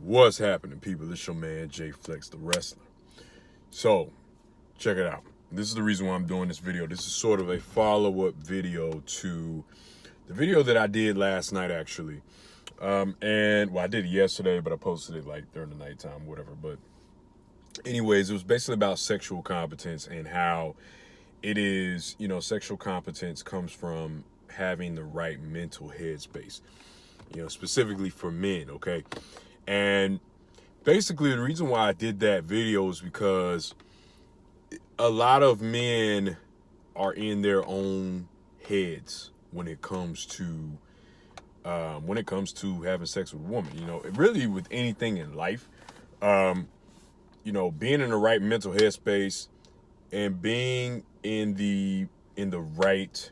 What's happening, people? It's your man, Jay Flex, the wrestler. So, check it out. This is the reason why I'm doing this video. This is sort of a follow-up video to the video that I did last night, actually. I did it yesterday, but I posted it like during the nighttime, whatever. But anyways, it was basically about sexual competence and how it is, sexual competence comes from having the right mental headspace, specifically for men, okay? And basically the reason why I did that video is because a lot of men are in their own heads when it comes to having sex with a woman. Really with anything in life, being in the right mental headspace and being in the right,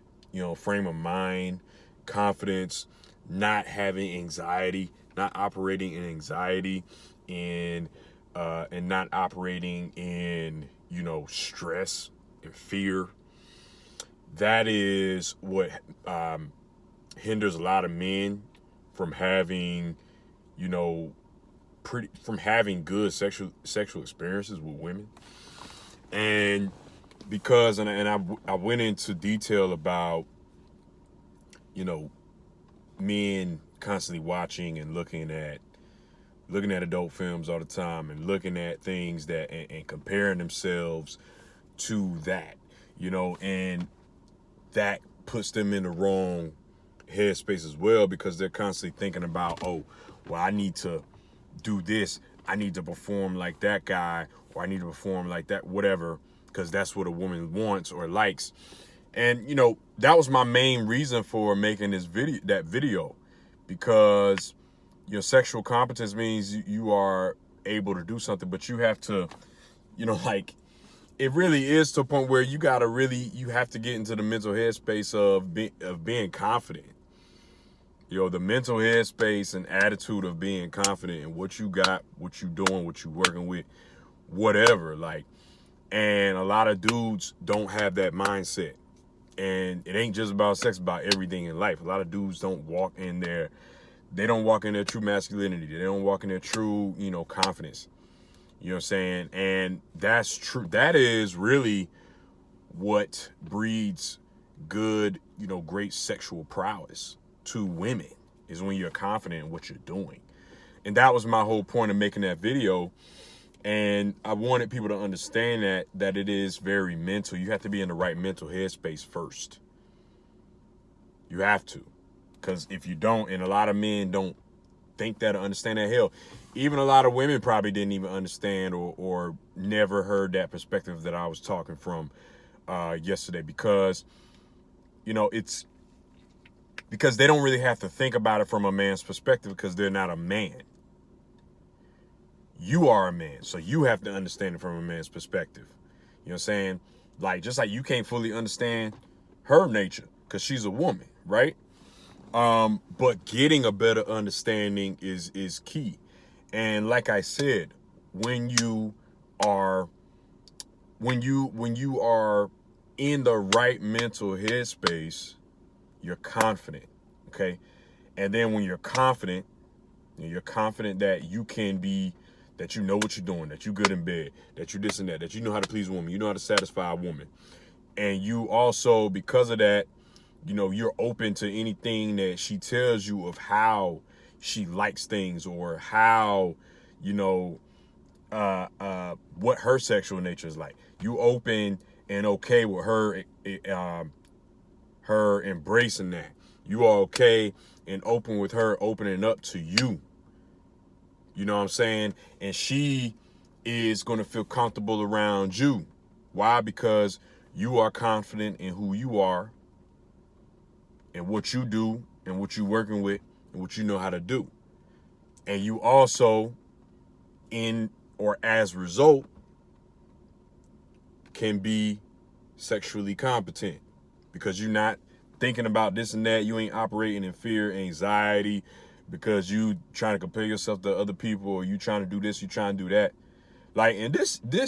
frame of mind, confidence, not having anxiety, not operating in anxiety, and not operating in stress and fear. That is what hinders a lot of men from having good sexual experiences with women. And because I went into detail about men constantly watching and looking at adult films all the time and looking at things that and comparing themselves to that, and that puts them in the wrong headspace as well, because they're constantly thinking about, oh, well, I need to do this, I need to perform like that guy, or I need to perform like that, whatever, because that's what a woman wants or likes. And that was my main reason for making that video, because sexual competence means you are able to do something, but you have to, it really is to a point where you have to get into the mental headspace of being confident. The mental headspace and attitude of being confident in what you got, what you doing, what you working with, whatever. And a lot of dudes don't have that mindset. And it ain't just about sex, about everything in life. A lot of dudes don't walk in their true masculinity. They don't walk in their true, confidence. You know what I'm saying? And that's true. That is really what breeds good, great sexual prowess to women, is when you're confident in what you're doing. And that was my whole point of making that video. And I wanted people to understand that it is very mental. You have to be in the right mental headspace first. You have to. Because if you don't, and a lot of men don't think that or understand that, hell, even a lot of women probably didn't even understand or never heard that perspective that I was talking from yesterday, because, it's because they don't really have to think about it from a man's perspective, because they're not a man. You are a man, so you have to understand it from a man's perspective. You know what I'm saying? Just like you can't fully understand her nature because she's a woman, right? But getting a better understanding is key. And like I said, when you are in the right mental headspace, you're confident, okay? And then when you're confident that you can be, that you know what you're doing, that you're good in bed, that you're this and that you know how to please a woman, you know how to satisfy a woman. And you also, because of that, you're open to anything that she tells you of how she likes things, or how, what her sexual nature is like. You open and okay with her embracing that. You are okay and open with her opening up to you. You know what I'm saying? And she is going to feel comfortable around you. Why? Because you are confident in who you are and what you do and what you're working with and what you know how to do. And you also, as a result, can be sexually competent, because you're not thinking about this and that. You ain't operating in fear, anxiety, because you trying to compare yourself to other people, or you trying to do this, you trying to do that. And this, you know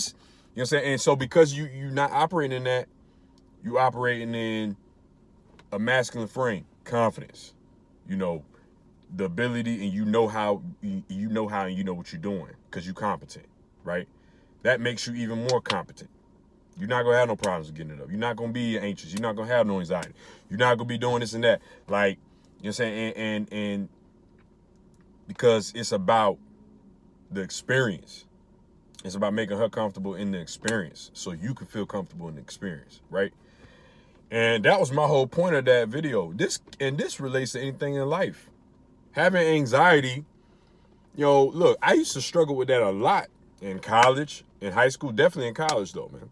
what I'm saying? And so because you're not operating in that, you operating in a masculine frame, confidence, the ability, and you know how and you know what you're doing because you're competent, right? That makes you even more competent. You're not gonna have no problems getting it up. You're not gonna be anxious. You're not gonna have no anxiety. You're not gonna be doing this and that. Like, you know what I'm saying? And because it's about the experience. It's about making her comfortable in the experience so you can feel comfortable in the experience, right? And that was my whole point of that video. This relates to anything in life. Having anxiety, look, I used to struggle with that a lot in college, in high school, definitely in college though, man.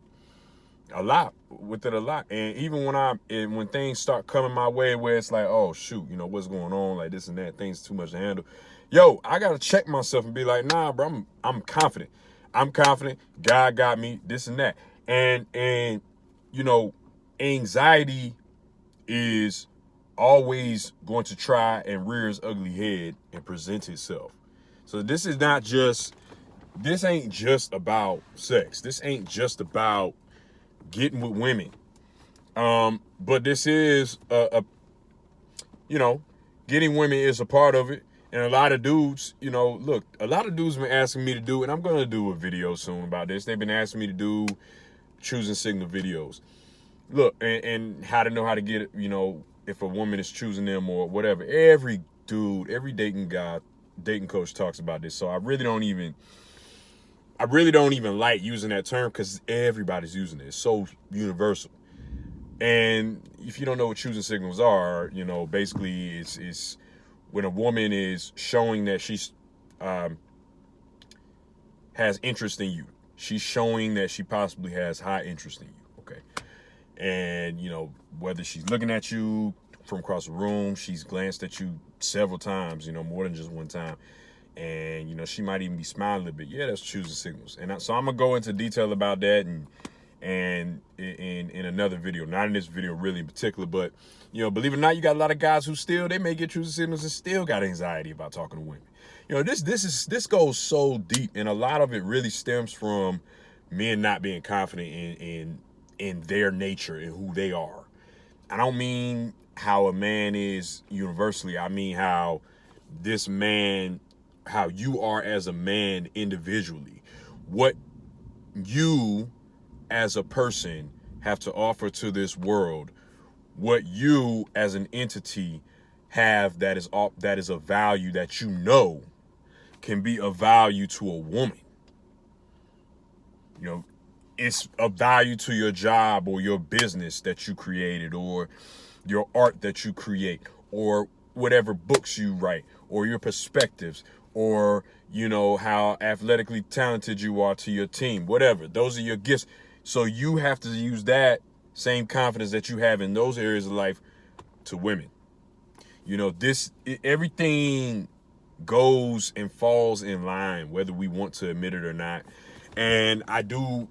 A lot with it, a lot. And even when things start coming my way where it's like, oh shoot, what's going on, like this and that, things too much to handle. I gotta check myself and be like, nah, bro, I'm confident. I'm confident. God got me, this and that. And anxiety is always going to try and rear its ugly head and present itself. So this ain't just about sex. This ain't just about getting with women. But this is getting women is a part of it. And a lot of dudes, look, a lot of dudes been asking me to do, and I'm going to do a video soon about this. They've been asking me to do choosing signal videos. Look, and how to know how to get it, if a woman is choosing them or whatever. Every dude, every dating coach talks about this. So I really don't even like using that term because everybody's using it. It's so universal. And if you don't know what choosing signals are, basically it's when a woman is showing that she's has interest in you. She's showing that she possibly has high interest in you. Okay. And, whether she's looking at you from across the room, she's glanced at you several times, more than just one time. And, she might even be smiling a little bit. Yeah, that's choosing signals. And so I'm going to go into detail about that and in another video, not in this video really in particular, but, believe it or not, you got a lot of guys who they may get choosing signals and still got anxiety about talking to women. This goes so deep, and a lot of it really stems from men not being confident in their nature and who they are. I don't mean how a man is universally. I mean how you are as a man individually. What you as a person have to offer to this world. What you as an entity have that is a value that can be of value to a woman. It's of value to your job or your business that you created or your art that you create or whatever books you write or your perspectives or, how athletically talented you are to your team, whatever. Those are your gifts. So you have to use that same confidence that you have in those areas of life to women. Everything goes and falls in line, whether we want to admit it or not. And I do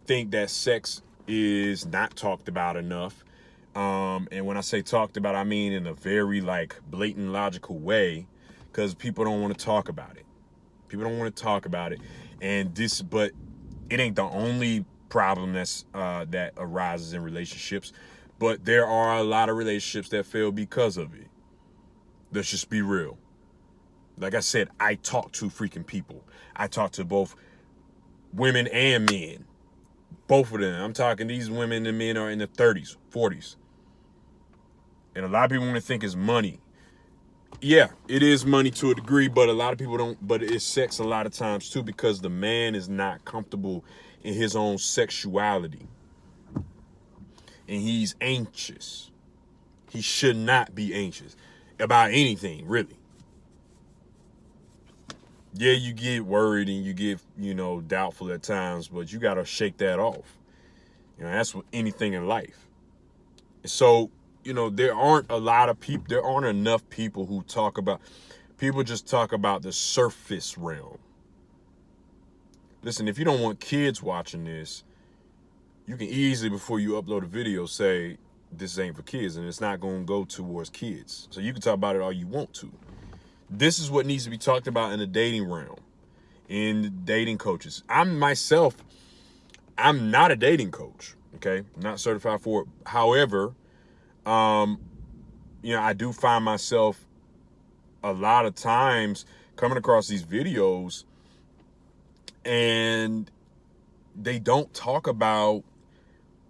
think that sex is not talked about enough. And when I say talked about, I mean in a very blatant, logical way, because people don't want to talk about it. People don't want to talk about it. But it ain't the only problem that arises in relationships. But there are a lot of relationships that fail because of it. Let's just be real. Like I said, I talk to freaking people. I talk to both women and men. Both of them. I'm talking these women and men are in the 30s, 40s. And a lot of people want to think it's money. Yeah, it is money to a degree, but a lot of people don't. But it's sex a lot of times too, because the man is not comfortable in his own sexuality. And he's anxious. He should not be anxious about anything, really. Yeah, you get worried and you get, doubtful at times, but you got to shake that off. That's with anything in life. So, there aren't enough people who people just talk about the surface realm. Listen, if you don't want kids watching this, you can easily, before you upload a video, say, this ain't for kids, and it's not going to go towards kids. So you can talk about it all you want to. This is what needs to be talked about in the dating realm, in dating coaches. I'm not a dating coach, okay? I'm not certified for it. However, I do find myself a lot of times coming across these videos and they don't talk about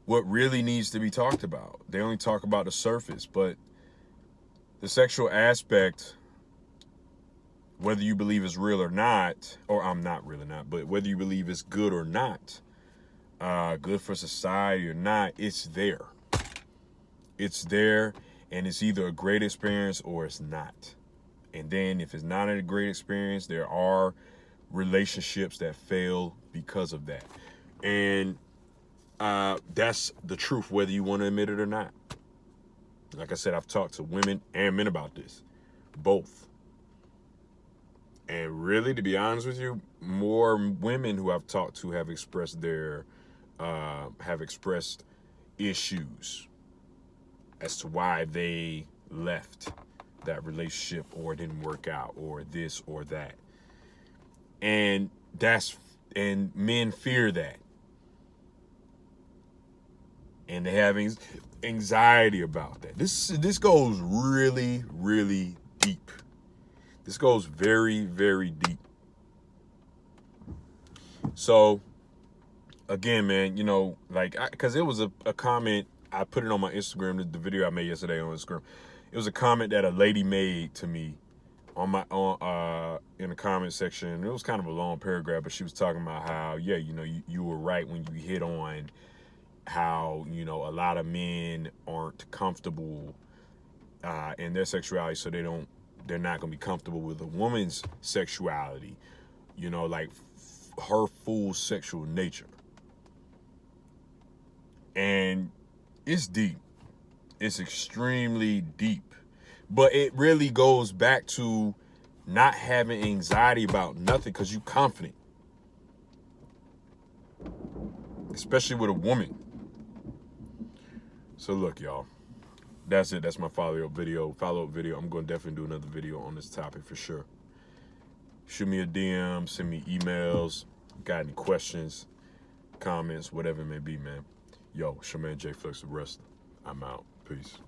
what really needs to be talked about. They only talk about the surface, but the sexual aspect, whether you believe it's real or not, or I'm not real or not, but whether you believe it's good or not, good for society or not, it's there. It's there, and it's either a great experience or it's not. And then if it's not a great experience, there are relationships that fail because of that. And that's the truth, whether you want to admit it or not. Like I said, I've talked to women and men about this, both. And really, to be honest with you, more women who I've talked to have expressed issues as to why they left that relationship or it didn't work out or this or that. And men fear that. And they have anxiety about that. This goes really, really deep. This goes very, very deep. So, again, man, because it was a comment, I put it on my Instagram, the video I made yesterday on Instagram. It was a comment that a lady made to me in the comment section. It was kind of a long paragraph, but she was talking about how, you were right when you hit on how, a lot of men aren't comfortable in their sexuality, so they're not going to be comfortable with a woman's sexuality, like her full sexual nature. And it's deep. It's extremely deep. But it really goes back to not having anxiety about nothing because you're confident. Especially with a woman. So look, y'all. That's it. That's my follow-up video. I'm going to definitely do another video on this topic for sure. Shoot me a DM. Send me emails. Got any questions, comments, whatever it may be, man. Yo, it's your man J Flex the Wrestler. I'm out. Peace.